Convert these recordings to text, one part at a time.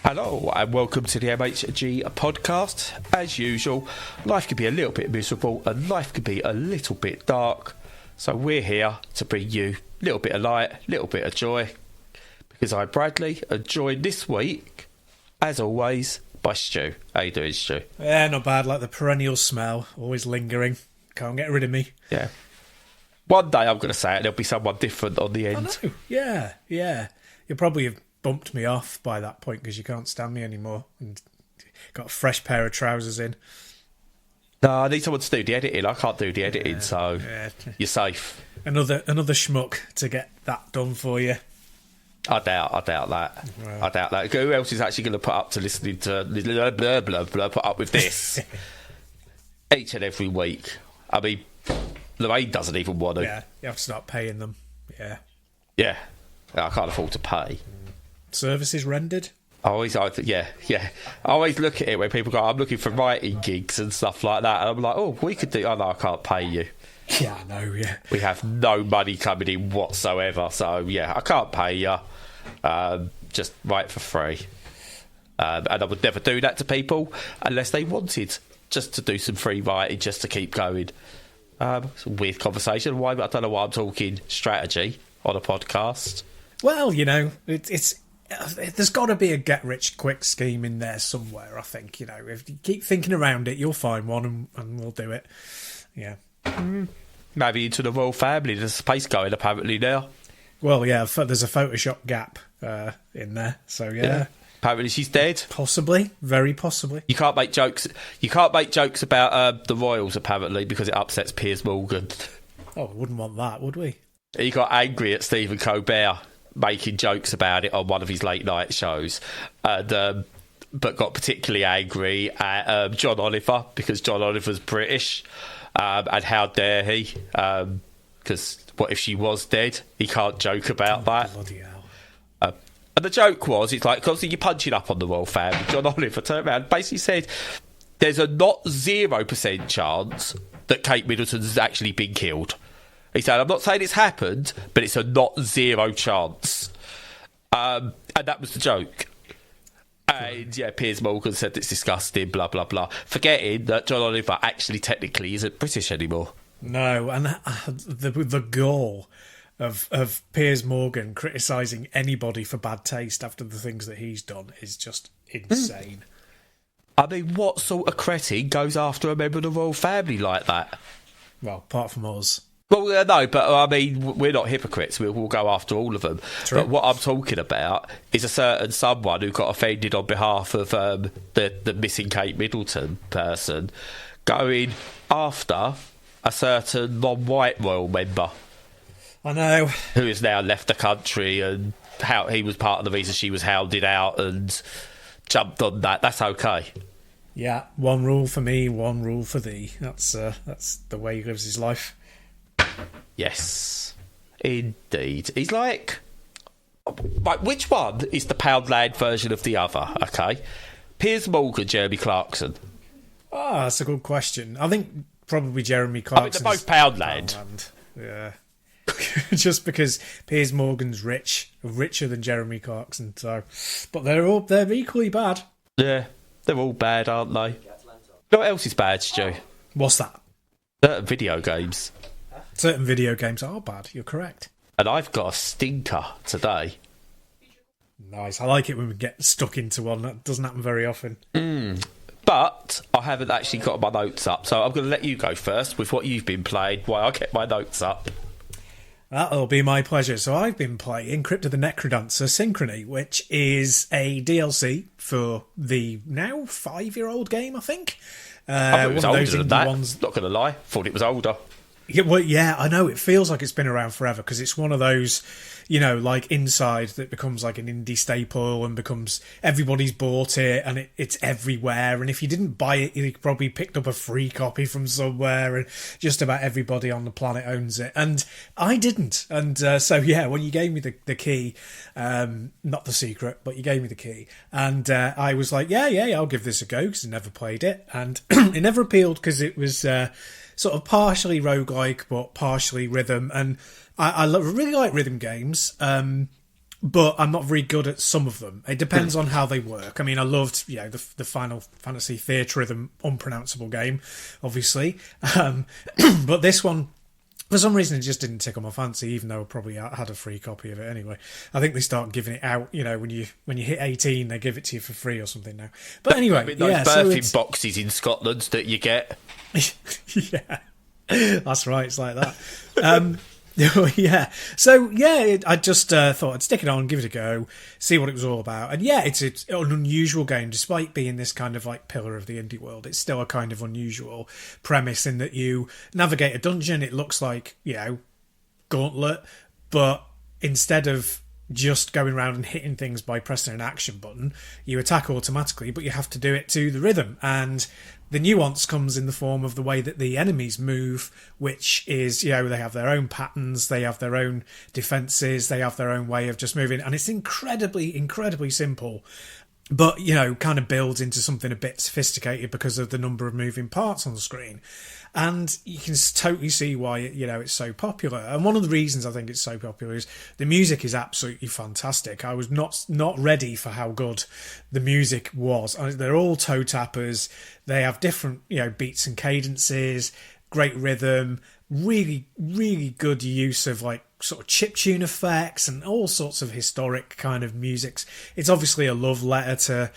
Hello and welcome to the MHG podcast. As usual, life can be a little bit miserable and life can be a little bit dark. So we're here to bring you a little bit of light, a little bit of joy. Because I'm Bradley and joined this week, as always, by Stu. How you doing, Stu? Yeah, not bad. Like the perennial smell, always lingering. Can't get rid of me. Yeah. One day I'm going to say it, there'll be someone different on the end. I know. Yeah. You'll probably have bumped me off by that point because you can't stand me anymore and got a fresh pair of trousers in. No, I need someone to do the editing. I can't do the editing, so you're safe. Another schmuck to get that done for you. I doubt that. Well, I doubt that. Who else is actually going to put up to listening to blah, blah, blah, blah, put up with this each and every week? I mean, Lorraine doesn't even want to. Yeah, you have to start paying them. Yeah. I can't afford to pay. Services rendered? I always look at it when people go, I'm looking for writing gigs and stuff like that. And I'm like, oh, we could do... Oh, no, I can't pay you. Yeah, I know, yeah. We have no money coming in whatsoever. So, yeah, I can't pay you. Just write for free. And I would never do that to people unless they wanted just to do some free writing just to keep going. It's a weird conversation. Why? I don't know why I'm talking strategy on a podcast. Well, you know, it's there's got to be a get-rich-quick scheme in there somewhere, I think. You know, if you keep thinking around it, you'll find one and we'll do it. Yeah. Maybe into the royal family. There's space going apparently now. Well, yeah, there's a Photoshop gap in there, so yeah. Apparently she's dead. Possibly, very possibly. You can't make jokes. You can't make jokes about the royals apparently because it upsets Piers Morgan. Oh, we wouldn't want that, would we? He got angry at Stephen Colbert making jokes about it on one of his late night shows, and but got particularly angry at John Oliver because John Oliver's British, and how dare he? Because what if she was dead? He can't joke about that. Bloody hell. And the joke was, it's like, obviously you're punching up on the royal family. John Oliver turned around and basically said, there's a not 0% chance that Kate Middleton's actually been killed. He said, I'm not saying it's happened, but it's a not 0 chance. And that was the joke. And yeah, Piers Morgan said it's disgusting, blah, blah, blah. Forgetting that John Oliver actually technically isn't British anymore. No, and the gall of Piers Morgan criticising anybody for bad taste after the things that he's done is just insane. I mean, what sort of cretin goes after a member of the royal family like that? Well, apart from us. Well, no, but I mean, we're not hypocrites. We'll go after all of them. True. But what I'm talking about is a certain someone who got offended on behalf of the missing Kate Middleton person going after a certain non-white royal member. I know. Who has now left the country, and how he was part of the reason she was hounded out and jumped on that. That's okay. Yeah, one rule for me, one rule for thee. That's the way he lives his life. Yes, indeed. He's like, which one is the Poundland version of the other? Okay, Piers Morgan, Jeremy Clarkson. Ah, that's a good question. I think probably Jeremy Clarkson. I mean, they're both Poundland. Yeah. Just because Piers Morgan's richer than Jeremy Clarkson, so but they're equally bad. Yeah, they're all bad, aren't they? You know what else is bad, Stu? What's that? Certain video games. Certain video games are bad, you're correct. And I've got a stinker today. Nice. I like it when we get stuck into one. That doesn't happen very often. But I haven't actually got my notes up, so I'm going to let you go first with what you've been playing while I get my notes up. That'll be my pleasure. So I've been playing Crypt of the Necrodancer SYNCHRONY, which is a DLC for the now 5-year-old game, I think. I thought it was older than that. Not going to lie. Thought it was older. Yeah, well, yeah, I know. It feels like it's been around forever because it's one of those, you know, like Inside that becomes like an indie staple and becomes everybody's bought it and it's everywhere. And if you didn't buy it, you probably picked up a free copy from somewhere and just about everybody on the planet owns it. And I didn't. And so, yeah, when you gave me the key, not the secret, but you gave me the key. And I was like, yeah, I'll give this a go because I never played it. And it never appealed because it was... sort of partially roguelike, but partially rhythm. And I really like rhythm games. but I'm not very good at some of them. It depends on how they work. I mean, I loved, the Final Fantasy Theatre Rhythm unpronounceable game, obviously. But this one, for some reason, it just didn't tickle my fancy, even though I probably had a free copy of it anyway. I think they start giving it out, when you hit 18, they give it to you for free or something now. But anyway, I mean, those birthing boxes in Scotland that you get. Yeah, that's right. It's like that. Yeah. So I just thought I'd stick it on, give it a go, see what it was all about. And it's an unusual game, despite being this kind of like pillar of the indie world. It's still a kind of unusual premise in that you navigate a dungeon. It looks like Gauntlet, but instead of just going around and hitting things by pressing an action button, you attack automatically, but you have to do it to the rhythm. And the nuance comes in the form of the way that the enemies move, which is, they have their own patterns, they have their own defences, they have their own way of just moving. And it's incredibly, incredibly simple, but, kind of builds into something a bit sophisticated because of the number of moving parts on the screen. And you can totally see why, it's so popular. And one of the reasons I think it's so popular is the music is absolutely fantastic. I was not ready for how good the music was. They're all toe tappers. They have different, beats and cadences, great rhythm, really, really good use of like sort of chiptune effects and all sorts of historic kind of musics. It's obviously a love letter to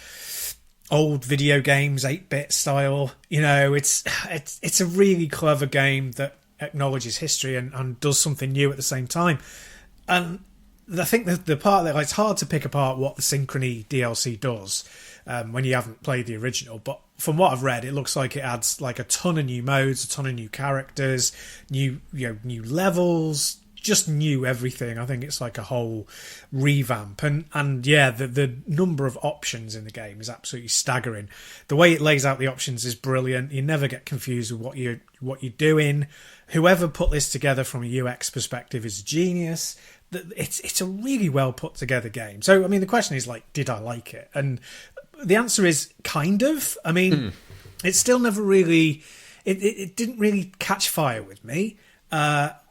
old video games, 8-bit style. It's a really clever game that acknowledges history and does something new at the same time. And I think that the part that it's hard to pick apart what the SYNCHRONY DLC does when you haven't played the original, but from what I've read, it looks like it adds like a ton of new modes, a ton of new characters, new levels, just new everything. I think it's like a whole revamp, and the number of options in the game is absolutely staggering. The way it lays out the options is brilliant. You never get confused with what you're doing. Whoever put this together from a UX perspective is a genius. It's a really well put together game. So I mean, the question is like, did I like it? And the answer is kind of. I mean, it still never really. It didn't really catch fire with me.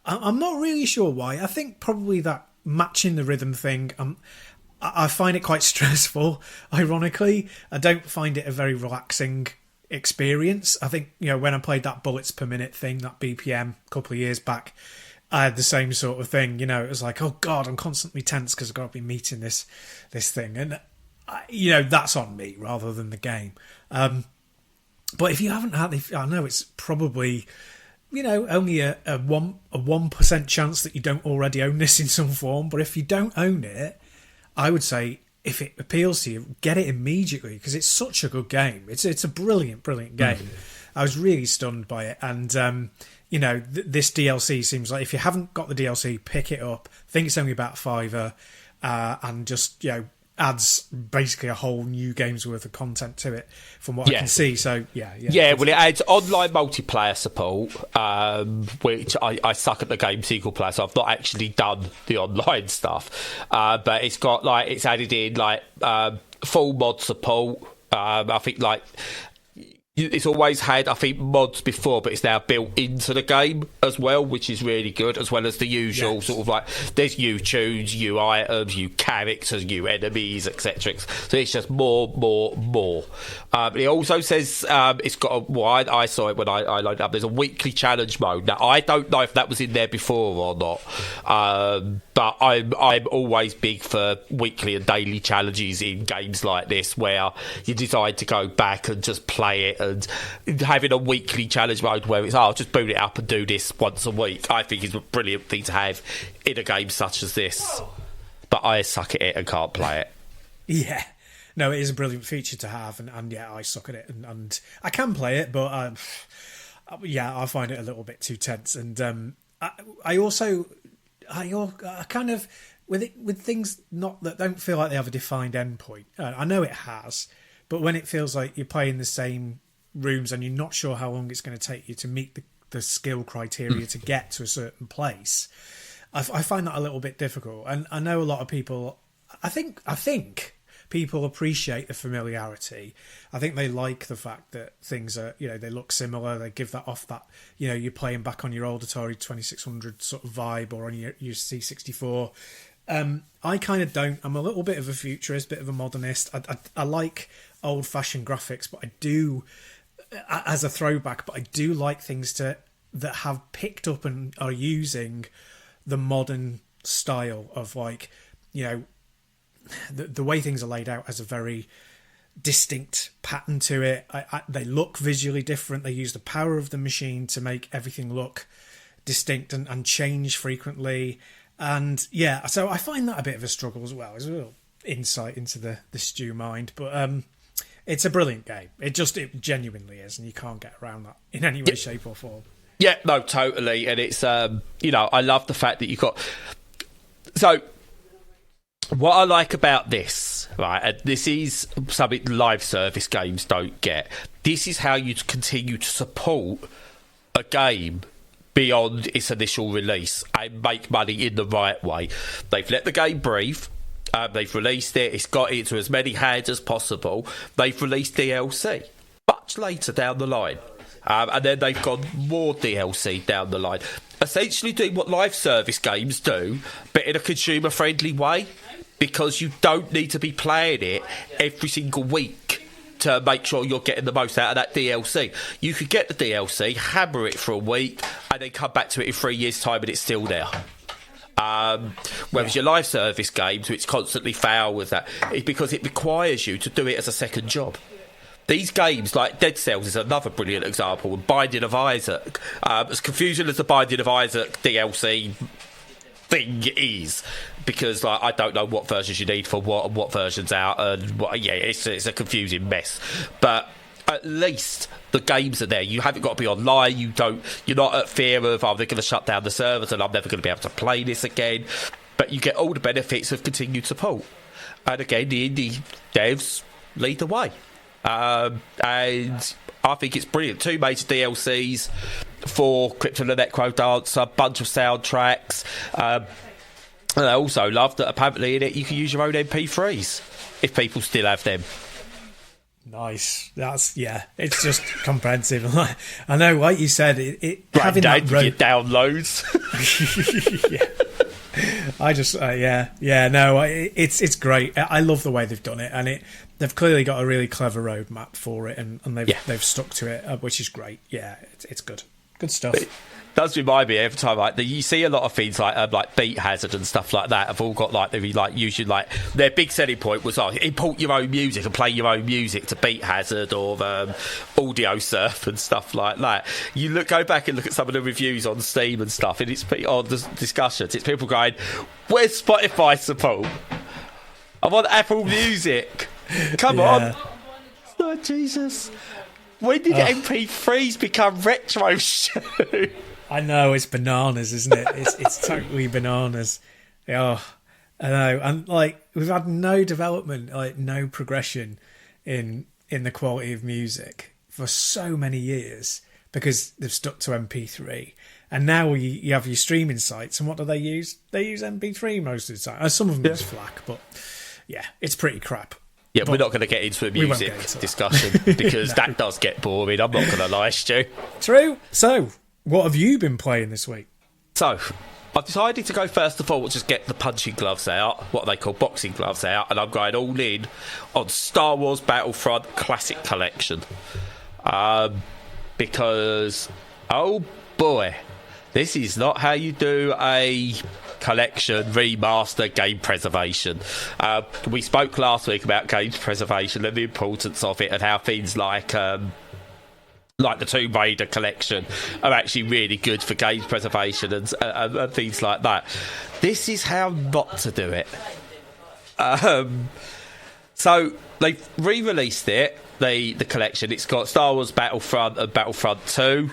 I'm not really sure why. I think probably that matching the rhythm thing, I find it quite stressful, ironically. I don't find it a very relaxing experience. I think, when I played that bullets per minute thing, that BPM, a couple of years back, I had the same sort of thing. It was like, oh God, I'm constantly tense because I've got to be meeting this thing. And, that's on me rather than the game. But if you haven't had, I know it's probably... only a 1% chance that you don't already own this in some form. But if you don't own it, I would say if it appeals to you, get it immediately because it's such a good game. It's a brilliant, brilliant game. I was really stunned by it. And, this DLC seems like if you haven't got the DLC, pick it up. I think it's only about $5 and just, adds basically a whole new game's worth of content to it from what I can see. So well, it adds online multiplayer support, which I suck at the game single player, so I've not actually done the online stuff, but it's got it's added in full mod support. I think it's always had, I think, mods before, but it's now built into the game as well, which is really good, as well as the usual sort of there's new tunes, new items, new characters, new enemies, etc. So it's just more. It also says it's got I saw it when I loaded up, there's a weekly challenge mode. Now, I don't know if that was in there before or not, but I'm always big for weekly and daily challenges in games like this, where you decide to go back and just play it. And having a weekly challenge mode where it's I'll just boot it up and do this once a week, I think is a brilliant thing to have in a game such as this. But I suck at it and can't play it. Yeah, no, it is a brilliant feature to have, and I suck at it, and I can play it, but I find it a little bit too tense. And I also kind of with things that don't feel like they have a defined endpoint. I know it has, but when it feels like you're playing the same rooms and you're not sure how long it's going to take you to meet the skill criteria to get to a certain place, I find that a little bit difficult. And I know a lot of people, I think people appreciate the familiarity. I think they like the fact that things are, they look similar. They give that off that, you're playing back on your old Atari 2600 sort of vibe or on your C64. I kind of don't. I'm a little bit of a futurist, bit of a modernist. I like old-fashioned graphics, but I do, as a throwback, but I do like things that have picked up and are using the modern style of, like, you know, the way things are laid out has a very distinct pattern to it. They look visually different. They use the power of the machine to make everything look distinct and change frequently. And yeah, so I find that a bit of a struggle as well. It's a little insight into the Stu mind, but it's a brilliant game. It genuinely is, and you can't get around that in any way, shape or form. Yeah, no, totally. And it's I love the fact that you've got. So what I like about this, right, and this is something live service games don't get. This is how you continue to support a game beyond its initial release and make money in the right way. They've let the game breathe. They've released it. It's got into as many hands as possible. They've released DLC much later down the line. And then they've gone more DLC down the line. Essentially doing what live service games do, but in a consumer-friendly way, because you don't need to be playing it every single week to make sure you're getting the most out of that DLC. You could get the DLC, hammer it for a week, and then come back to it in 3 years' time and it's still there. Whereas your live service games, which constantly fail with that, is because it requires you to do it as a second job. These games, like Dead Cells, is another brilliant example. Binding of Isaac, as confusing as the Binding of Isaac DLC thing is, because like I don't know what versions you need for what and what versions out, and it's a confusing mess. But at least the games are there. You haven't got to be online. You're not at fear of they're going to shut down the servers and I'm never going to be able to play this again. But you get all the benefits of continued support. And again, the indie devs lead the way. And I think it's brilliant. 2 major DLCs for Crypt and the Necrodancer, a bunch of soundtracks. And I also love that apparently in it you can use your own MP3s if people still have them. Nice. It's just comprehensive. I know, like you said, it right, having that your downloads. It's great. I love the way they've done it, and they've clearly got a really clever roadmap for it, and they've stuck to it, which is great. Yeah, it's good stuff. It does remind me every time, like you see a lot of things like Beat Hazard and stuff like that have all got usually their big selling point was import your own music and play your own music to Beat Hazard or Audio Surf and stuff like that. Go back and look at some of the reviews on Steam and stuff, and it's on the discussions. It's people going, "Where's Spotify support? I want Apple Music. Come on, oh, Jesus." When did MP3s become retro shit? I know, it's bananas, isn't it? It's totally bananas. Oh, I know. And we've had no development, no progression in the quality of music for so many years because they've stuck to MP3. And now you have your streaming sites, and what do they use? They use MP3 most of the time. Some of them use FLAC, but yeah, it's pretty crap. Yeah, but we're not going to get into a music discussion because that does get boring. I'm not going to lie, Stu. True. So, what have you been playing this week? So, I've decided to go first of all, just get the punching gloves out, what they call boxing gloves out, and I'm going all in on Star Wars Battlefront Classic Collection. Because, oh boy, this is not how you do a collection, remaster, game preservation. We spoke last week about game preservation and the importance of it, and how things like the Tomb Raider collection are actually really good for game preservation and things like that. This is how not to do it. So they've re-released it, the collection. It's got Star Wars Battlefront and Battlefront 2.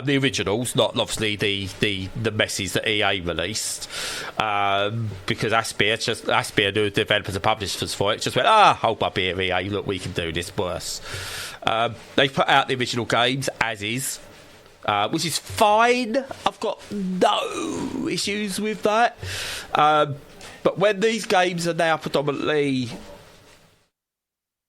The originals, not obviously the messes that EA released, because Aspyr, the developers and publishers for it, just went, hold up here, EA, look, we can do this worse. They put out the original games as is, which is fine. I've got no issues with that. But when these games are now predominantly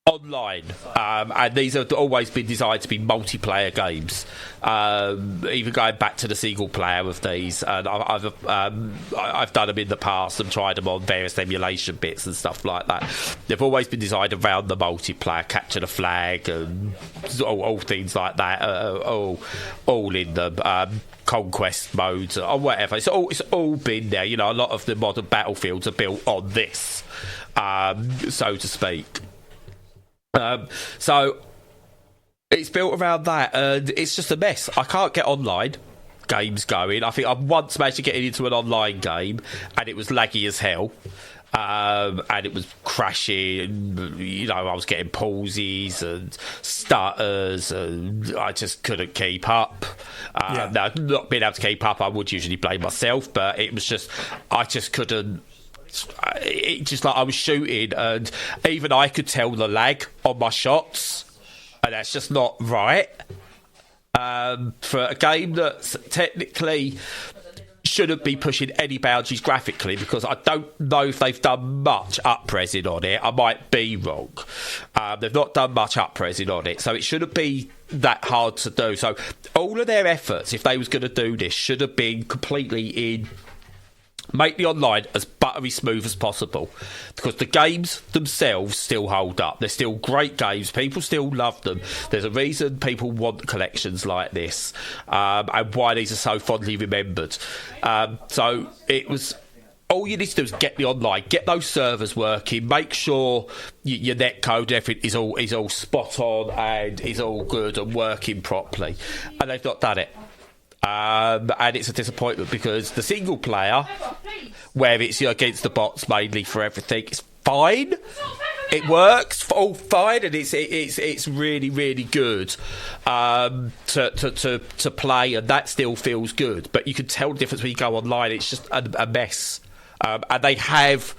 online, and these have always been designed to be multiplayer games. Even going back to the single player of these, and I've done them in the past and tried them on various emulation bits and stuff like that. They've always been designed around the multiplayer, capture the flag, and all things like that. All in them. Conquest modes or whatever. It's all been there. You know, a lot of the modern battlefields are built on this, so to speak. So it's built around that, and it's just a mess. I can't get online games going. I think I once managed to get into an online game, and it was laggy as hell. And it was crashing. You know, I was getting pauses and stutters, and I just couldn't keep up. Now, not being able to keep up, I would usually blame myself, but it was just I just couldn't. It just like I was shooting, and even I could tell the lag on my shots, and that's just not right for a game that's technically shouldn't be pushing any boundaries graphically, because I don't know if they've done much up-resing on it. I might be wrong. They've not done much up-resing on it, so it shouldn't be that hard to do. So all of their efforts, if they was going to do this, should have been completely in make the online as buttery smooth as possible, because the games themselves still hold up. They're still great games. People still love them. There's a reason people want collections like this, and why these are so fondly remembered. So it was all you need to do is get the online, get those servers working, make sure your netcode, everything is all spot on and is all good and working properly, and they've not done it. And it's a disappointment, because the single player, where it's against the bots mainly for everything, it's fine. It works all fine, and it's really, really good to play, and that still feels good. But you can tell the difference when you go online. It's just a mess. And they have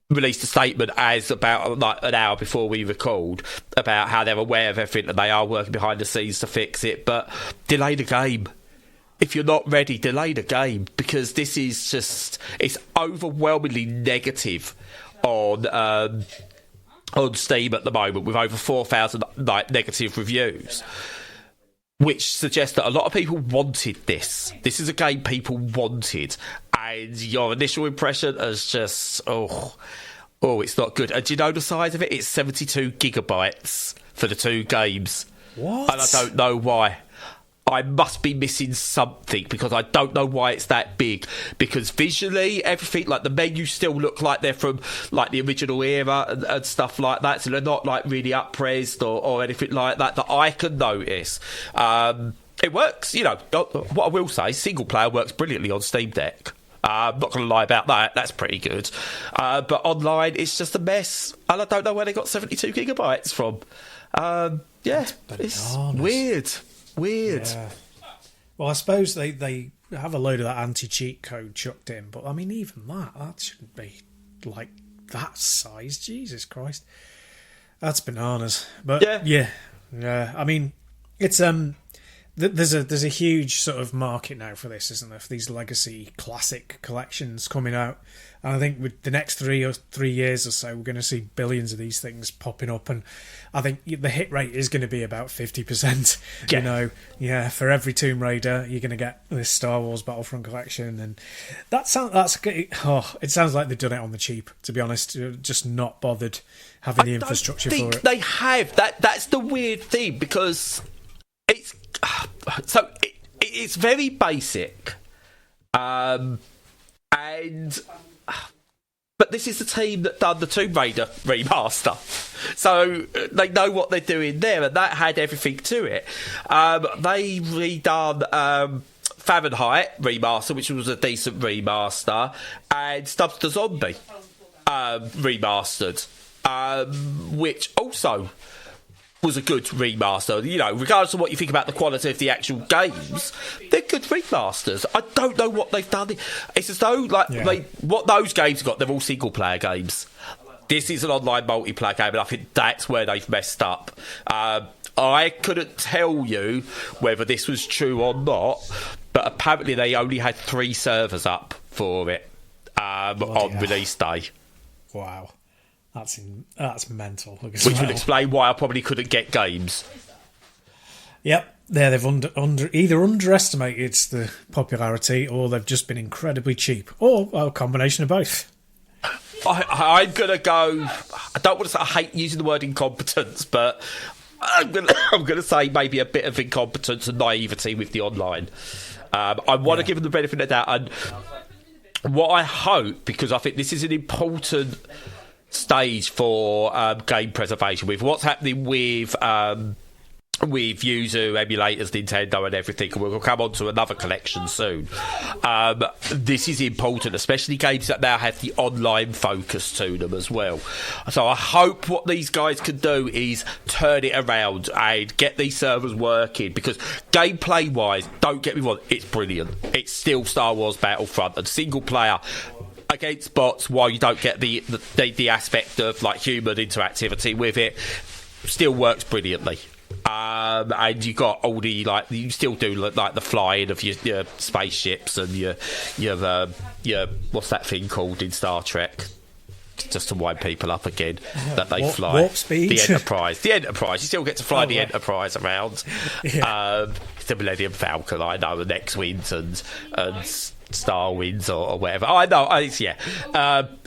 released a statement as about like an hour before we recalled about how they're aware of everything and they are working behind the scenes to fix it, but delay the game. If you're not ready, delay the game, because this is just, it's overwhelmingly negative on Steam at the moment, with over 4,000 negative reviews, which suggests that a lot of people wanted this. This is a game people wanted, and your initial impression is just, oh, it's not good. And do you know the size of it? It's 72 gigabytes for the two games. What? And I don't know why. I must be missing something, because I don't know why it's that big. Because visually, everything, like the menus still look like they're from like the original era and stuff like that. So they're not like really up-resed or anything like that I can notice. It works, you know. What I will say, single player works brilliantly on Steam Deck. I'm not going to lie about that. That's pretty good. But online, it's just a mess. And I don't know where they got 72 gigabytes from. It's weird. Yeah. Well, I suppose they have a load of that anti-cheat code chucked in, but I mean, even that shouldn't be like that size. Jesus Christ, that's bananas. But yeah. I mean, it's there's a huge sort of market now for this, isn't there? For these legacy classic collections coming out, and I think with the next 3 years or so, we're going to see billions of these things popping up, and I think the hit rate is going to be about 50%. Yeah. You know, for every Tomb Raider, you're going to get this Star Wars Battlefront collection, and it sounds like they've done it on the cheap. To be honest, just not bothered having the infrastructure for it. They have that. That's the weird thing, because it's very basic, but this is the team that done the Tomb Raider remaster, so they know what they're doing there, and that had everything to it. They redone Fahrenheit remaster, which was a decent remaster, and Stubbs the Zombie remastered, which also was a good remaster. You know, regardless of what you think about the quality of the actual games, they're good remasters. I don't know what they've done. It's as though what those games got, they're all single player games. This is an online multiplayer game, and I think that's where they've messed up. I couldn't tell you whether this was true or not, but apparently they only had 3 servers up for it on release day. Wow. That's mental. Which would explain why I probably couldn't get games. Yep. Yeah, they've either underestimated the popularity or they've just been incredibly cheap, or a combination of both. I'm going to go... I don't want to say I hate using the word incompetence, but I'm going to say maybe a bit of incompetence and naivety with the online. I want to give them the benefit of the doubt. And what I hope, because I think this is an important stage for game preservation, with what's happening with Yuzu, emulators, Nintendo and everything, and we'll come on to another collection soon. This is important, especially games that now have the online focus to them as well. So I hope what these guys can do is turn it around and get these servers working, because gameplay wise, don't get me wrong, it's brilliant. It's still Star Wars Battlefront, and single player against bots, while you don't get the aspect of like human interactivity with it, still works brilliantly. And you got all the you still do like the flying of your spaceships and your what's that thing called in Star Trek? Just to wind people up again, that they fly warp speed. The Enterprise. You still get to fly the Enterprise around. Yeah. The Millennium Falcon, I know, and X-Wings and Star Winds or whatever. I know,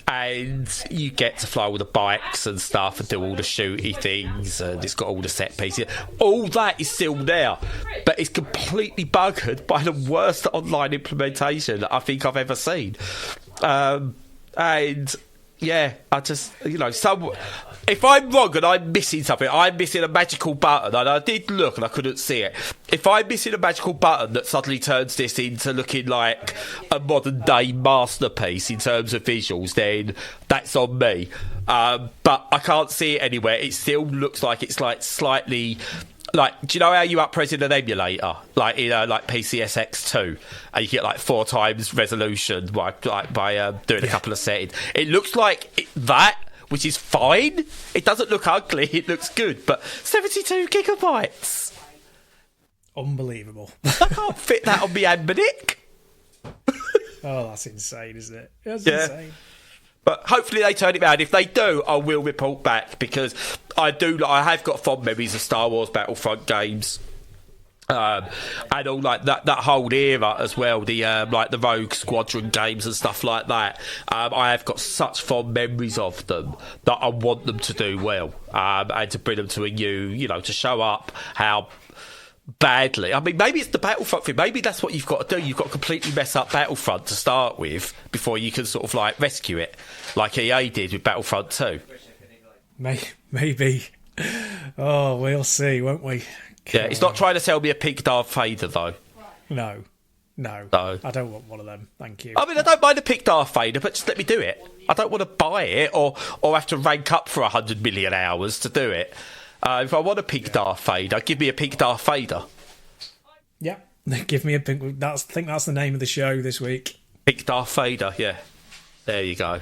and you get to fly all the bikes and stuff and do all the shooty things, and it's got all the set pieces. All that is still there, but it's completely buggered by the worst online implementation I think I've ever seen. And yeah, I just, if I'm wrong and I'm missing something, I'm missing a magical button, and I did look and I couldn't see it. If I'm missing a magical button that suddenly turns this into looking like a modern day masterpiece in terms of visuals, then that's on me. But I can't see it anywhere. It still looks like it's like slightly... do you know how you upres in an emulator, like PCSX2, and you get like 4 times resolution by doing a couple of settings? It looks like that, which is fine. It doesn't look ugly. It looks good, but 72 gigabytes, unbelievable. I can't fit that on my Ambinic. Oh, that's insane, isn't it? That's insane. But hopefully they turn it around. If they do, I will report back, because I have got fond memories of Star Wars Battlefront games, and all like that whole era as well. The the Rogue Squadron games and stuff like that. I have got such fond memories of them that I want them to do well, and to bring them to a new, to show up how badly. I mean, maybe it's the Battlefront thing. Maybe that's what you've got to do. You've got to completely mess up Battlefront to start with before you can sort of rescue it, like EA did with Battlefront 2. Maybe. Oh, we'll see, won't we? Yeah, it's not trying to sell me a pink Darth Vader, though. No. I don't want one of them. Thank you. I mean, I don't mind a pink Darth Vader, but just let me do it. I don't want to buy it or have to rank up for 100 million hours to do it. If I want a pink Darth Vader, give me a pink Darth Vader. Yeah, give me a pink... I think that's the name of the show this week. Pink Darth Vader, yeah. There you go.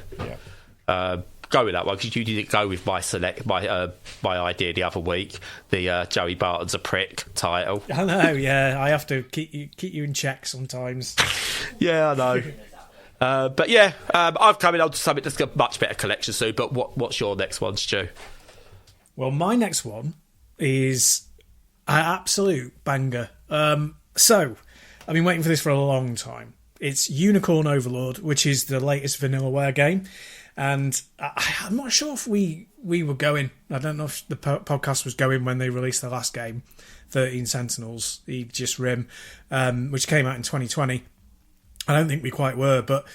Yeah. Go with that one, because you didn't go with my idea the other week, the Joey Barton's a prick title. I know, yeah. I have to keep you in check sometimes. Yeah, I know. But yeah, I'm coming on to something that's got a much better collection soon. But what's your next one, Stu? Well, my next one is an absolute banger. So, I've been waiting for this for a long time. It's Unicorn Overlord, which is the latest Vanillaware game. And I'm not sure if we were going. I don't know if the podcast was going when they released their last game, 13 Sentinels, Aegis Rim, which came out in 2020. I don't think we quite were, but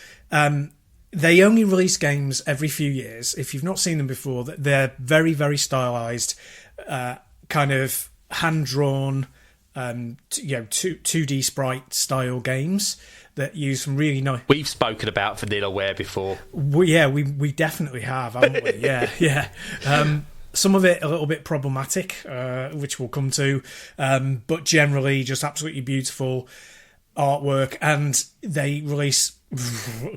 they only release games every few years. If you've not seen them before, they're very, very stylized, kind of hand-drawn, 2D sprite style games that use some really nice... We've spoken about Vanillaware before. We definitely have, haven't we? Yeah. Some of it a little bit problematic, which we'll come to, but generally just absolutely beautiful artwork, and they release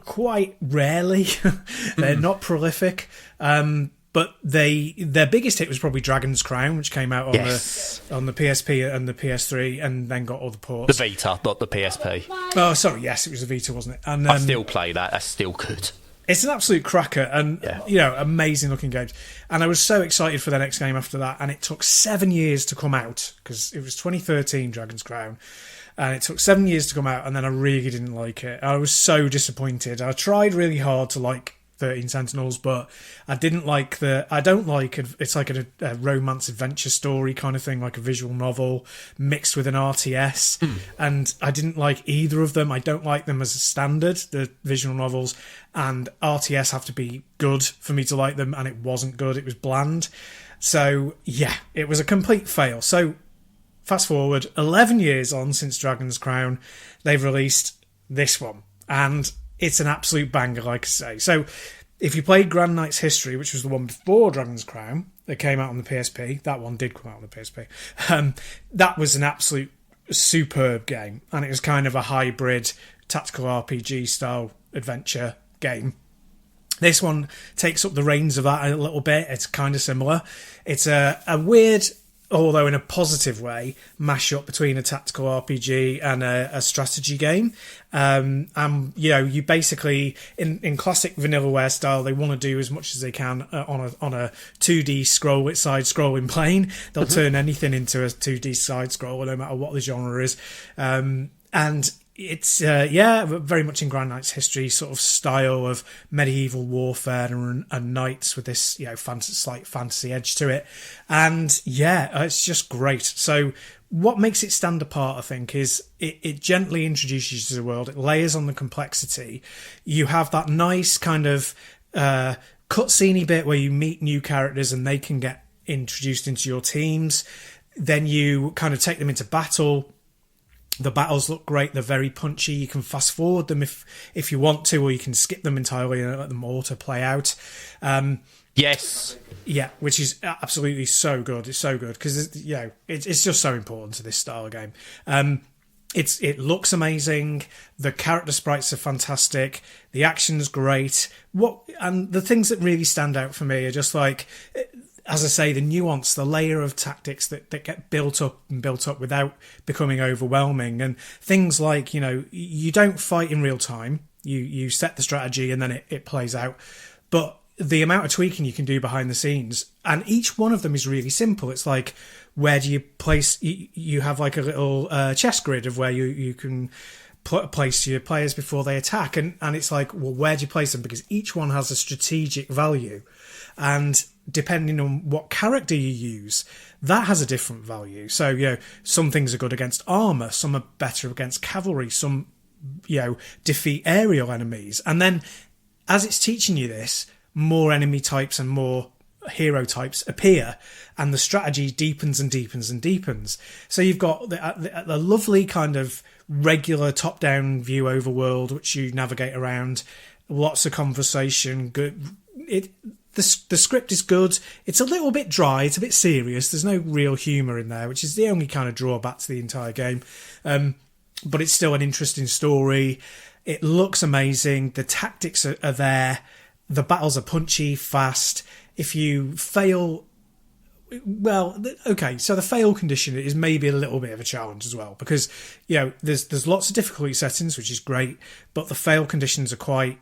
quite rarely. They're not prolific, but their biggest hit was probably Dragon's Crown, which came out on the PSP and the PS3, and then got all the ports. The Vita, not the PSP. Oh, sorry, yes, it was the Vita, wasn't it? And I still play that. That's still good. It's an absolute cracker, and amazing looking games. And I was so excited for the next game after that, and it took 7 years to come out, because it was 2013 Dragon's Crown, and it took 7 years to come out, and then I really didn't like it. I was so disappointed. I tried really hard to like 13 Sentinels, but I didn't like it's like a romance adventure story kind of thing, like a visual novel mixed with an RTS, and I didn't like either of them. I don't like them as a standard, the visual novels, and RTS have to be good for me to like them, and it wasn't good. It was bland. So yeah, it was a complete fail. So fast forward 11 years on since Dragon's Crown, they've released this one, and it's an absolute banger, like I say. So, if you played Grand Knight's History, which was the one before Dragon's Crown, that came out on the PSP, that one did come out on the PSP, that was an absolute superb game, and it was kind of a hybrid tactical RPG style adventure game. This one takes up the reins of that a little bit. It's kind of similar. It's a weird, although in a positive way, mash up between a tactical RPG and a strategy game. You basically, in classic Vanillaware style, they want to do as much as they can on a 2D side-scrolling plane. They'll turn anything into a 2D side-scroller, no matter what the genre is. And it's very much in Grand Knight's History sort of style of medieval warfare and knights with this slight fantasy edge to it, and it's just great. So what makes it stand apart, I think, is it gently introduces you to the world. It layers on the complexity. You have that nice kind of cutscene bit where you meet new characters and they can get introduced into your teams. Then you kind of take them into battle. The battles look great. They're very punchy. You can fast forward them if you want to, or you can skip them entirely and let them auto play out. Yes. Yeah, which is absolutely so good. It's so good because it's just so important to this style of game. It looks amazing. The character sprites are fantastic. The action's great. And the things that really stand out for me are just like, as I say, the nuance, the layer of tactics that get built up without becoming overwhelming. And things like, you don't fight in real time. You set the strategy and then it plays out. But the amount of tweaking you can do behind the scenes, and each one of them is really simple. It's like, where do you place... You have like a little chess grid of where you can place your players before they attack. And it's like, well, where do you place them? Because each one has a strategic value. And depending on what character you use, that has a different value. So, some things are good against armour, some are better against cavalry, some, defeat aerial enemies. And then, as it's teaching you this, more enemy types and more hero types appear, and the strategy deepens and deepens and deepens. So you've got the lovely kind of regular top-down view overworld, which you navigate around, lots of conversation, good... The script is good. It's a little bit dry. It's a bit serious. There's no real humour in there, which is the only kind of drawback to the entire game. But it's still an interesting story. It looks amazing. The tactics are there. The battles are punchy, fast. If you fail... Well, okay, so the fail condition is maybe a little bit of a challenge as well, because, there's lots of difficulty settings, which is great, but the fail conditions are quite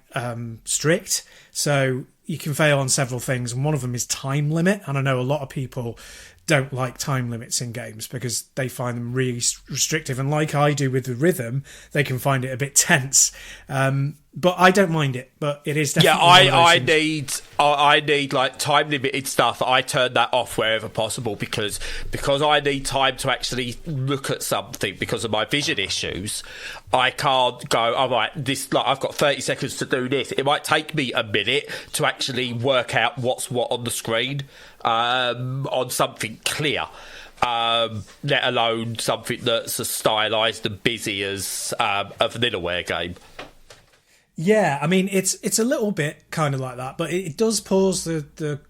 strict. So you can fail on several things, and one of them is time limit. And I know a lot of people don't like time limits in games because they find them really restrictive. And like I do with the rhythm, they can find it a bit tense. But I don't mind it. But it is definitely I need like time limited stuff. I turn that off wherever possible because I need time to actually look at something because of my vision issues. I can't go, I've got 30 seconds to do this. It might take me a minute to actually work out what's what on the screen on something clear. Let alone something that's as stylised and busy as a Vanillaware game. Yeah, I mean, it's a little bit kind of like that, but it does pause the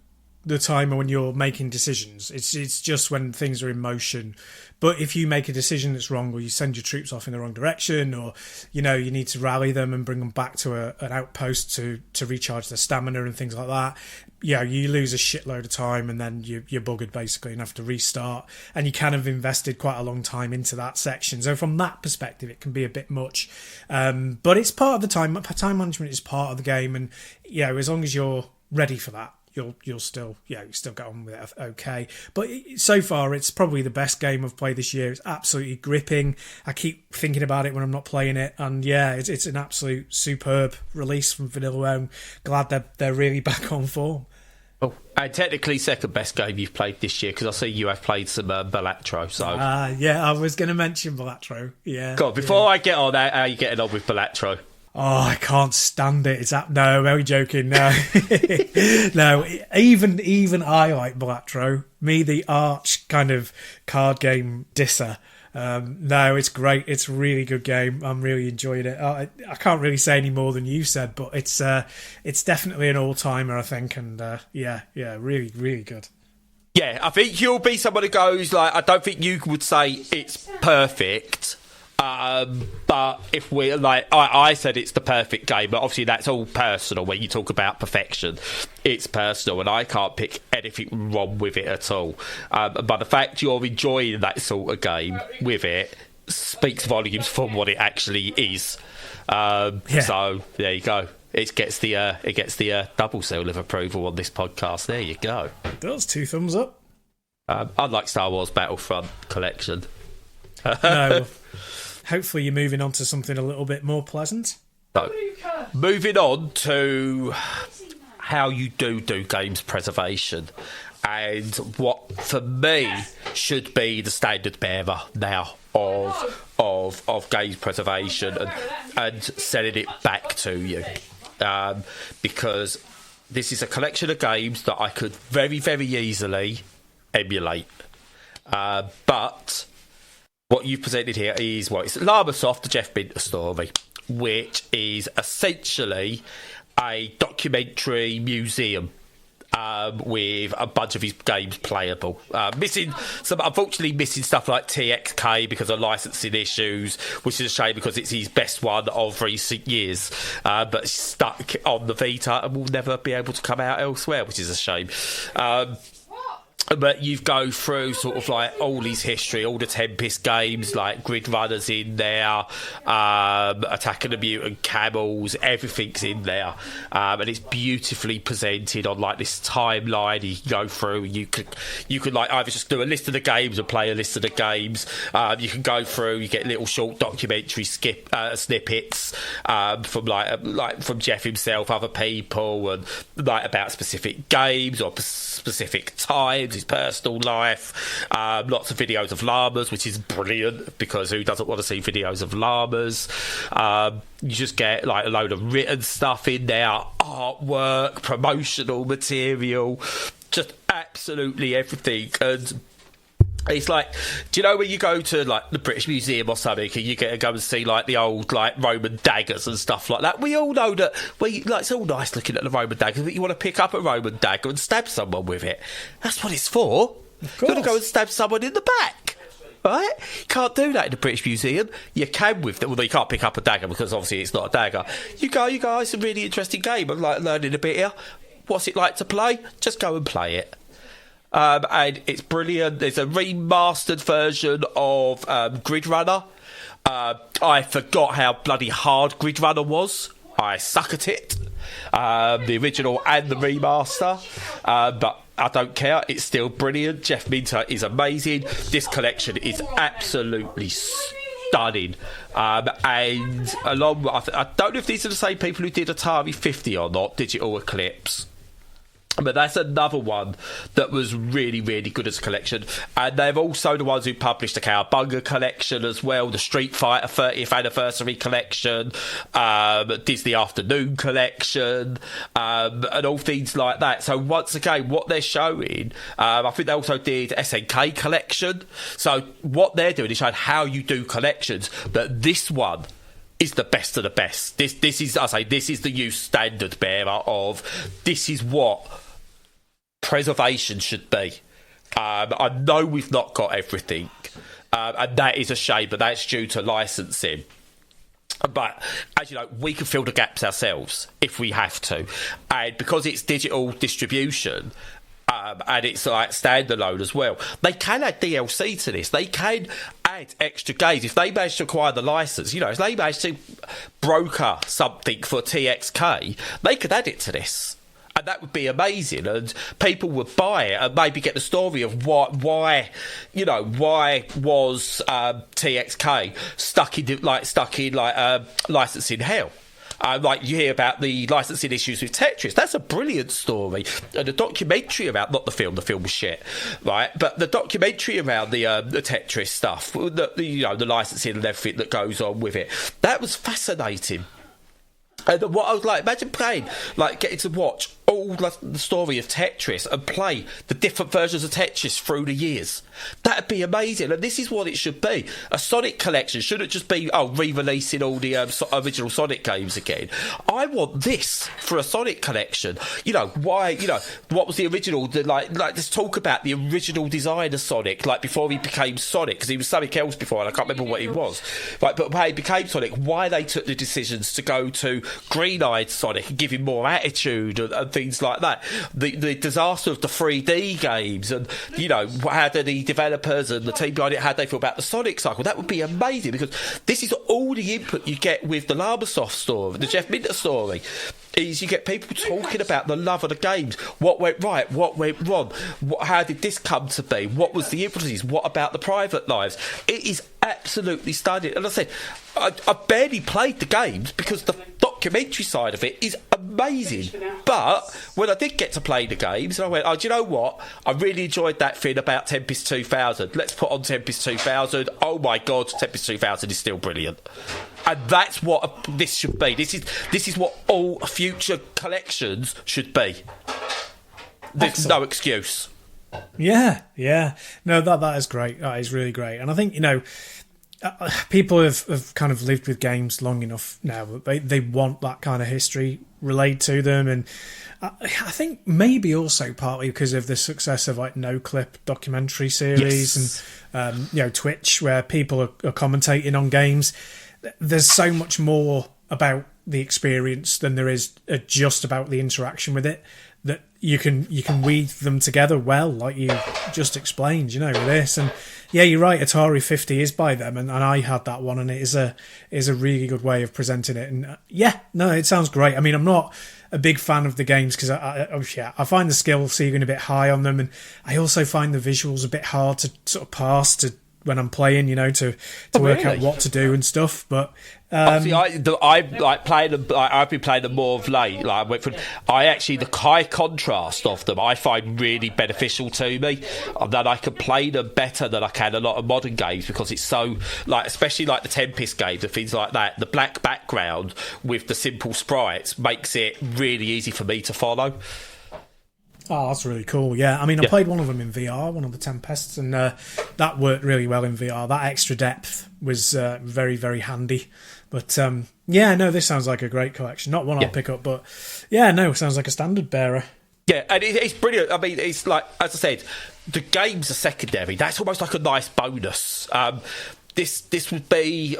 the timer when you're making decisions. It's just when things are in motion. But if you make a decision that's wrong, or you send your troops off in the wrong direction, or you need to rally them and bring them back to an outpost to recharge their stamina and things like that, you lose a shitload of time, and then you're buggered basically and have to restart. And you kind of invested quite a long time into that section. So from that perspective, it can be a bit much. But it's part of the time. Time management is part of the game, and as long as you're ready for that, you'll still get on with it okay. But so far, it's probably the best game I've played this year. It's absolutely gripping. I keep thinking about it when I'm not playing it, and it's an absolute superb release from Vanilla. I'm glad they're really back on form. Oh, and technically second best game you've played this year, because I see you have played some Balatro. So I was going to mention Balatro. God, before I get on, how are you getting on with Balatro? Oh, I can't stand it. No, very joking. No, no. Even I like Balatro. Me, the arch kind of card game disser. No, it's great. It's a really good game. I'm really enjoying it. I can't really say any more than you said, but it's definitely an all timer, I think. And really, really good. Yeah, I think you'll be someone who goes I don't think you would say it's perfect. But if we're I said it's the perfect game, but obviously that's all personal. When you talk about perfection, it's personal, and I can't pick anything wrong with it at all. But the fact you're enjoying that sort of game with it speaks volumes from what it actually is. So there you go. It gets the double seal of approval on this podcast. There you go. Those 2 thumbs up. Unlike Star Wars Battlefront Collection. No. Hopefully you're moving on to something a little bit more pleasant. So, moving on to how you do games preservation, and what for me should be the standard bearer now of games preservation and sending it back to you, because this is a collection of games that I could very, very easily emulate, but what you've presented here is it's Llamasoft, the Jeff Minter story, which is essentially a documentary museum with a bunch of his games playable. Unfortunately missing stuff like TXK because of licensing issues, which is a shame because it's his best one of recent years. But it's stuck on the Vita and will never be able to come out elsewhere, which is a shame. But you go through sort of all his history, all the Tempest games, Grid Runners in there, Attack of the Mutant Camels, everything's in there. And it's beautifully presented on this timeline. You can go through, you could either just do a list of the games and play a list of the games. You can go through, you get little short documentary snippets from Jeff himself, other people, and about specific games or specific times, his personal life. Lots of videos of llamas, which is brilliant, because who doesn't want to see videos of llamas? You just get a load of written stuff in there, artwork, promotional material, just absolutely everything. And it's do you know when you go to the British Museum or something and you get to go and see the old Roman daggers and stuff like that? We all know that it's all nice looking at the Roman daggers, but you want to pick up a Roman dagger and stab someone with it. That's what it's for. You want to go and stab someone in the back, right? You can't do that in the British Museum. You can with them. Well, you can't pick up a dagger because obviously it's not a dagger. You go, it's a really interesting game. I'm learning a bit here. What's it like to play? Just go and play it. And it's brilliant. There's a remastered version of Grid Runner. I forgot how bloody hard Grid Runner was. I suck at it. The original and the remaster. But I don't care. It's still brilliant. Jeff Minter is amazing. This collection is absolutely stunning. And along with, I don't know if these are the same people who did Atari 50 or not, Digital Eclipse. But that's another one that was really, really good as a collection. And they're also the ones who published the Cowabunga collection as well, the Street Fighter 30th Anniversary collection, Disney Afternoon collection, and all things like that. So once again, what they're showing, I think they also did SNK collection. So what they're doing is showing how you do collections. But this one is the best of the best. This is the new standard bearer of this is what preservation should be. I know we've not got everything, and that is a shame, but that's due to licensing. But, as you know, we can fill the gaps ourselves if we have to. And because it's digital distribution, and it's like standalone as well, they can add DLC to this. They can add extra games. If they manage to acquire the license, you know, if they manage to broker something for TXK, they could add it to this. And that would be amazing, and people would buy it and maybe get the story of why was TXK stuck in licensing hell. Like you hear about the licensing issues with Tetris. That's a brilliant story. And the documentary about, not the film was shit, right? But the documentary around the Tetris stuff, the licensing and everything that goes on with it, that was fascinating. And what I was like, imagine playing, like getting to watch all the story of Tetris and play the different versions of Tetris through the years. That'd be amazing. And this is what it should be. A Sonic collection shouldn't just be, re-releasing all the original Sonic games again. I want this for a Sonic collection. What was the original, let's talk about the original design of Sonic, like before he became Sonic, because he was something else before, and I can't remember what he was. Like, but when he became Sonic, why they took the decisions to go to green-eyed Sonic and give him more attitude and things like that. The disaster of the 3D games, and how do the developers and the team behind it, how they feel about the Sonic cycle. That would be amazing, because this is all the input you get with the Llamasoft story, the Jeff Minter story. Is you get people talking about the love of the games, what went right, what went wrong, how did this come to be, what was the influences, what about the private lives. It is absolutely stunning. And I said, I've barely played the games because the documentary side of it is amazing. But when I did get to play the games, I went, do you know what? I really enjoyed that thing about Tempest 2000. Let's put on Tempest 2000. Oh my God, Tempest 2000 is still brilliant. And that's what this should be. This is what all future collections should be. There's no excuse. Yeah. No, that is great. That is really great. And I think, people have kind of lived with games long enough now that they want that kind of history relayed to them. And I think maybe also partly because of the success of like No Clip documentary series, and Twitch, where people are commentating on games. There's so much more about the experience than there is just about the interaction with it, that you can weave them together well, like you just explained, with this. And yeah, you're right, Atari 50 is by them, and I had that one, and it is a really good way of presenting it. And it sounds great. I mean, I'm not a big fan of the games because I find the skill ceiling a bit high on them, and I also find the visuals a bit hard to sort of pass to when I'm playing, to work out what to do and stuff. But I've been playing them more of late. The high contrast of them I find really beneficial to me, and that I can play them better than I can a lot of modern games, because it's so especially the Tempest games and things like that. The black background with the simple sprites makes it really easy for me to follow. Oh, that's really cool. Yeah, I mean, I played one of them in VR, one of the Tempests, and that worked really well in VR. That extra depth was very, very handy. But this sounds like a great collection. Not one I'll pick up, but it sounds like a standard bearer. Yeah, and it's brilliant. I mean, it's like, as I said, the games are secondary. That's almost like a nice bonus. This would be...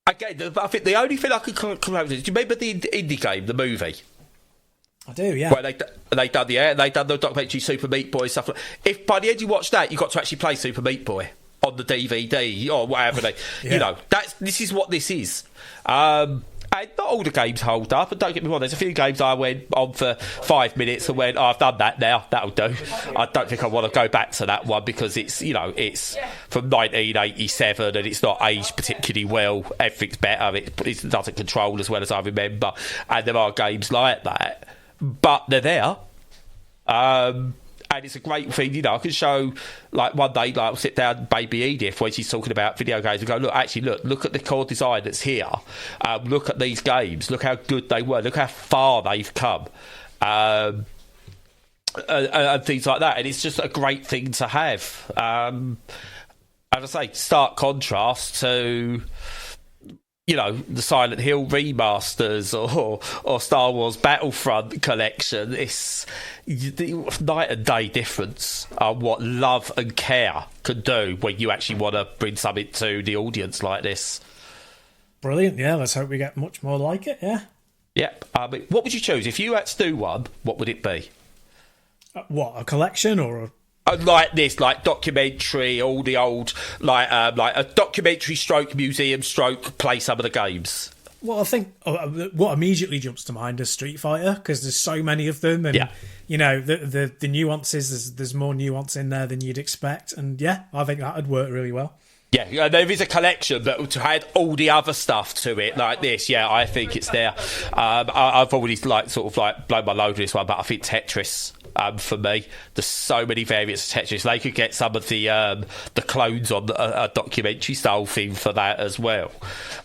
Again, I think the only thing I could come out with is, do you remember the indie game, the movie? I do, yeah. Where they done the documentary Super Meat Boy stuff. If by the end you watch that, you got to actually play Super Meat Boy on the DVD or whatever. This is what this is. And not all the games hold up, and don't get me wrong, there's a few games I went on for 5 minutes and went, I've done that now, that'll do. I don't think I want to go back to that one, because it's from 1987 and it's not aged particularly well. Everything's better, it doesn't control as well as I remember, and there are games like that, but they're there. And it's a great thing, I can show, one day, I'll sit down Baby Edith when she's talking about video games and go, look at the core design that's here. Look at these games. Look how good they were. Look how far they've come. And things like that. And it's just a great thing to have. As I say, stark contrast to the Silent Hill remasters or Star Wars Battlefront collection. It's night and day difference on what love and care can do when you actually want to bring something to the audience like this. Brilliant. Yeah, let's hope we get much more like it. Yeah. Yep. What would you choose if you had to do one? What would it be? What, a collection or a... Like this, like documentary, all the old, like a documentary stroke museum stroke play some of the games. Well, I think what immediately jumps to mind is Street Fighter, because there's so many of them, and the nuances. There's more nuance in there than you'd expect, and I think that would work really well. Yeah, there is a collection that to add all the other stuff to it, like this. Yeah, I think it's there. I've already blown my load with this one, but I think Tetris. For me, there's so many variants of Tetris. They could get some of the clones on a documentary style thing for that as well.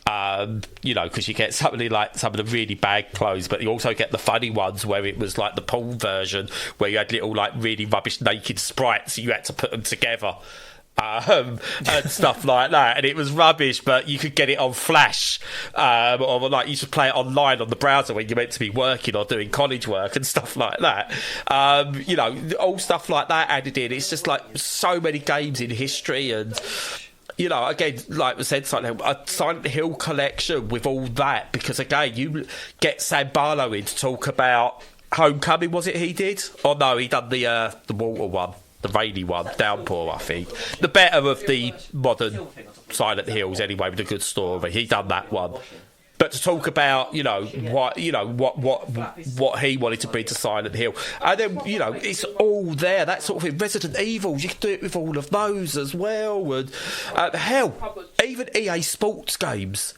Because you get something like some of the really bad clones, but you also get the funny ones where it was like the porn version, where you had little like really rubbish naked sprites, so you had to put them together. And stuff like that, and it was rubbish, but you could get it on Flash, or like you should play it online on the browser when you're meant to be working or doing college work and stuff like that. All stuff like that added in. It's just like so many games in history, and again, like we said, a Silent Hill collection with all that, because again, you get Sam Barlow in to talk about Homecoming. Was it he did? Or no, he done the water one. The rainy one, Downpour, I think. The better of the modern Silent Hills, anyway, with a good story. He done that one. But to talk about, what he wanted to bring to Silent Hill, and then it's all there. That sort of thing. Resident Evil, you can do it with all of those as well. And hell, even EA Sports games.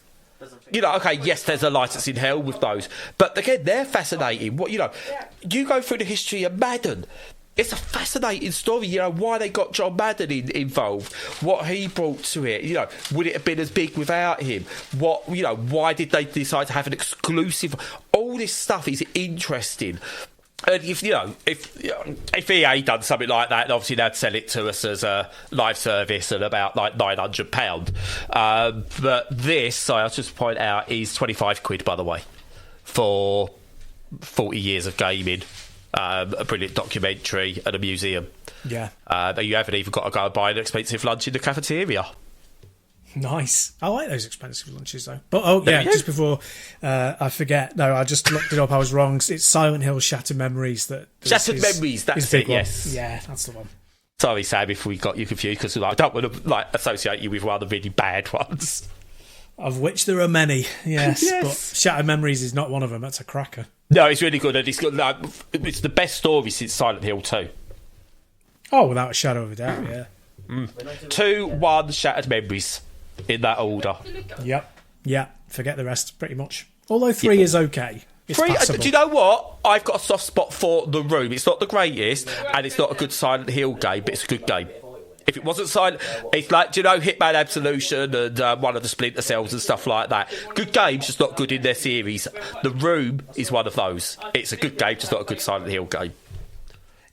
Okay, yes, there's a license in hell with those, but again, they're fascinating. You go through the history of Madden. It's a fascinating story, why they got John Madden involved, what he brought to it. Would it have been as big without him? Why did they decide to have an exclusive? All this stuff is interesting. And if EA done something like that, obviously they'd sell it to us as a live service at about like £900. But this, I'll just point out, is £25, by the way, for 40 years of gaming. A brilliant documentary and a museum. Yeah. You haven't even got to go and buy an expensive lunch in the cafeteria. Nice. I like those expensive lunches, though. But just before I forget, no, I just looked it up. I was wrong. It's Silent Hill Shattered Memories. Shattered Memories, that's it, yes. Yeah, that's the one. Sorry, Sam, if we got you confused, because I don't want to associate you with one of the really bad ones. Of which there are many, yes. But Shattered Memories is not one of them. That's a cracker. No, it's really good, and it's the best story since Silent Hill 2. Oh, without a shadow of a doubt, yeah. 2, 1, Shattered Memories, in that order. Yep. Yeah, forget the rest, pretty much. Although 3 is okay. It's 3, passable. do you know what? I've got a soft spot for The Room. It's not the greatest, and it's not a good Silent Hill game, but it's a good game. If it wasn't Silent, it's like, Hitman Absolution and one of the Splinter Cells and stuff like that. Good games, just not good in their series. The Room is one of those. It's a good game, just not a good Silent Hill game.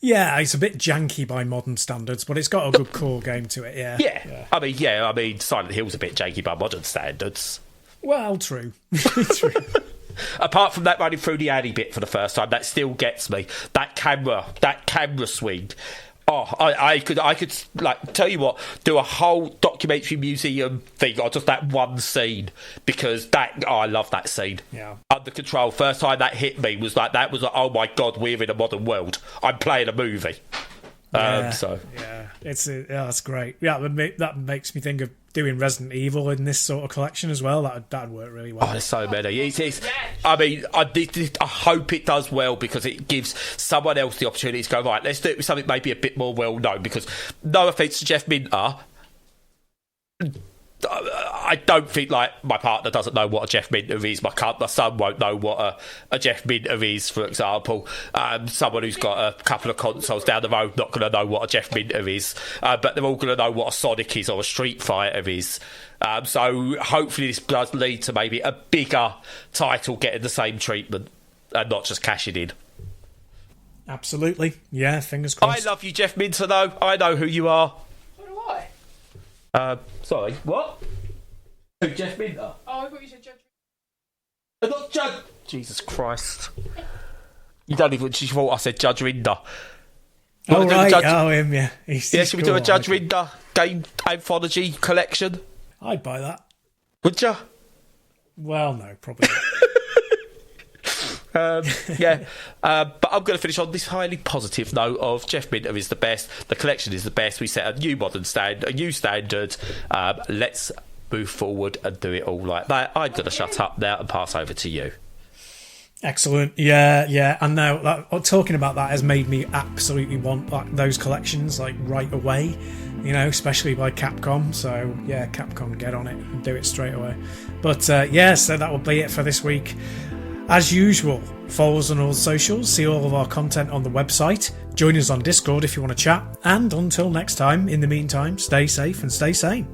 Yeah, it's a bit janky by modern standards, but it's got a good core game to it, yeah. Yeah. I mean, Silent Hill's a bit janky by modern standards. Well, true. True. Apart from that running through the alley bit for the first time, that still gets me. That camera swing. Oh, I could like tell you what, do a whole documentary museum thing on just that one scene, because I love that scene. Yeah. Under Control, first time that hit me was like, oh my god, we're in a modern world. I'm playing a movie. That's great. Yeah, that makes me think of doing Resident Evil in this sort of collection as well. That'd work really well. Oh, there's so many. I hope it does well, because it gives someone else the opportunity to go, right, let's do it with something maybe a bit more well known. Because no offence to Jeff Minter, I don't think, like, my partner doesn't know what a Jeff Minter is. My son won't know what a Jeff Minter is, for example. Someone who's got a couple of consoles down the road not going to know what a Jeff Minter is. But they're all going to know what a Sonic is or a Street Fighter is. So hopefully this does lead to maybe a bigger title getting the same treatment and not just cashing in. Absolutely. Yeah, fingers crossed. I love you, Jeff Minter, though. I know who you are. So do I. Sorry, what? Who, Jeff Minter? Oh, I thought you said Judge. Not Judge. Jesus Christ! You don't even. She thought I said Judge Rinder. Oh right, him, yeah. Should we do a Judge Rinder game anthology collection? I'd buy that. Would you? Well, no, probably not. But I'm going to finish on this highly positive note of Jeff Minter is the best. The collection is the best. We set a new a new standard. Let's move forward and do it all like that. I'm going to shut up now and pass over to you. Excellent. Yeah. And now talking about that has made me absolutely want those collections right away. Especially by Capcom. So yeah, Capcom, get on it and do it straight away. But so that will be it for this week. As usual, follow us on all the socials, see all of our content on the website, join us on Discord if you want to chat, and until next time, in the meantime, stay safe and stay sane.